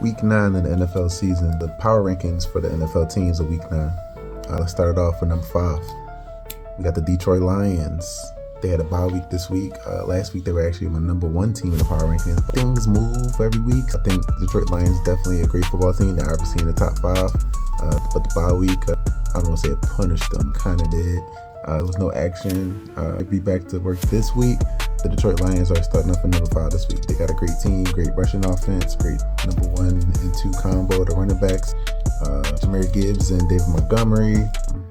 Week 9 of the NFL season, the power rankings for the NFL teams of Week 9. Let's start it off with number 5. We got the Detroit Lions. They had a bye week this week. Last week they were actually my number 1 team in the power rankings. Things move every week. I think Detroit Lions definitely a great football team. They're obviously in the top 5. But the bye week, I don't want to say it punished them, kind of did. There was no action. They'll be back to work this week. The Detroit Lions are starting up at number 5 this week. They got a great team, great rushing offense, great number 1 and 2 combo, the running backs. Jahmyr Gibbs and David Montgomery.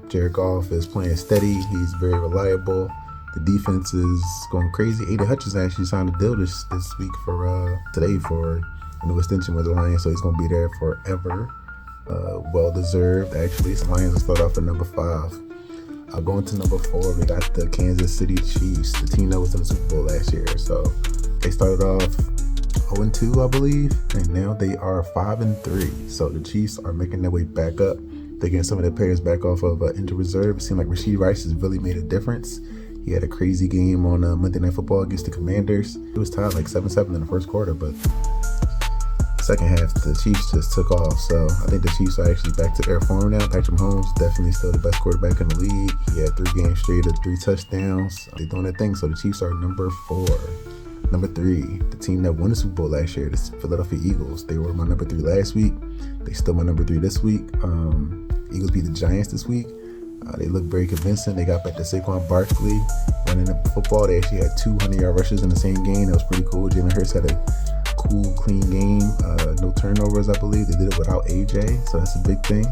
Jared Goff is playing steady. He's very reliable. The defense is going crazy. Aiden Hutchinson actually signed a deal this week for today for a new extension with the Lions, so he's going to be there forever. Well deserved, actually. So Lions will start off at number 5. Going to number 4, we got the Kansas City Chiefs, the team that was in the Super Bowl last year. So they started off 0-2, I believe, and now they are 5-3. So the Chiefs are making their way back up. They're getting some of their players back off of injured reserve. It seemed like Rashee Rice has really made a difference. He had a crazy game on Monday Night Football against the Commanders. It was tied like 7-7 in the first quarter, but second half, the Chiefs just took off. So I think the Chiefs are actually back to their form now. Patrick Mahomes definitely still the best quarterback in the league. He had 3 games straight of 3 touchdowns. They're doing their thing. So the Chiefs are number 4. Number 3, the team that won the Super Bowl last year, the Philadelphia Eagles. They were my number 3 last week. They still my number 3 this week. Eagles beat the Giants this week. They look very convincing. They got back to Saquon Barkley running the football. They actually had 200-yard rushes in the same game. That was pretty cool. Jalen Hurts had a cool, clean game. No turnovers, I believe. They did it without AJ, so that's a big thing.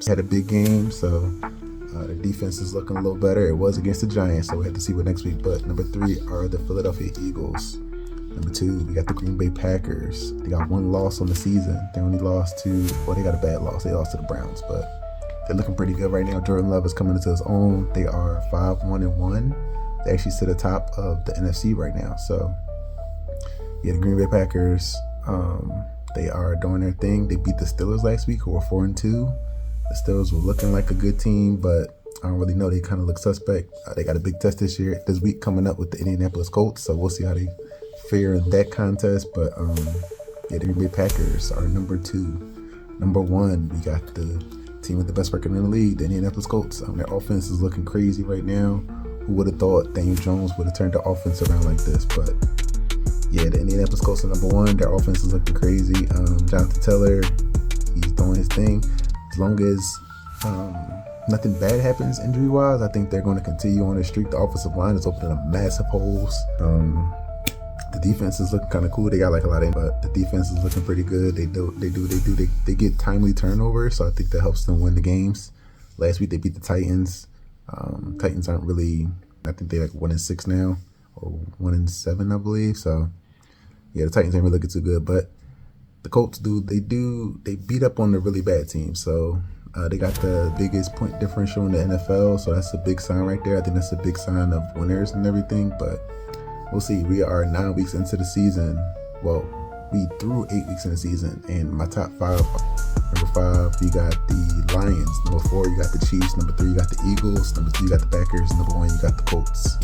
Had a big game, so the defense is looking a little better. It was against the Giants, so we have to see what next week. But number 3 are the Philadelphia Eagles. Number 2, we got the Green Bay Packers. They got 1 loss on the season. They only lost to, well, they got a bad loss. They lost to the Browns, but they're looking pretty good right now. Jordan Love is coming into his own. They are 5-1-1. They actually sit atop of the NFC right now. So, yeah, the Green Bay Packers, they are doing their thing. They beat the Steelers last week, who were 4-2. The Steelers were looking like a good team, but I don't really know. They kind of look suspect. They got a big test this week coming up with the Indianapolis Colts, so we'll see how they fare in that contest. But yeah, the Green Bay Packers are number 2. Number 1, we got the team with the best record in the league, the Indianapolis Colts. Their offense is looking crazy right now. Who would have thought Daniel Jones would have turned the offense around like this? But yeah, the Indianapolis Colts are number 1. Their offense is looking crazy. Jonathan Taylor, he's doing his thing. As long as nothing bad happens injury-wise, I think they're going to continue on their streak. The offensive line is opening up massive holes. The defense is looking kind of cool. They got like a lot of, but the defense is looking pretty good. They get timely turnovers, so I think that helps them win the games. Last week they beat the Titans. Titans aren't really, I think they're like 1-6 now, or 1-7, I believe. So yeah, the Titans ain't really looking too good, but the Colts they beat up on the really bad teams. So they got the biggest point differential in the NFL, so that's a big sign right there. I think that's a big sign of winners and everything, but we'll see. We are 9 weeks into the season. Well, we threw 8 weeks in the season, and my top 5. Number 5, you got the Lions. Number 4, you got the Chiefs. Number 3, you got the Eagles. Number 2, you got the Packers. Number 1, you got the Colts.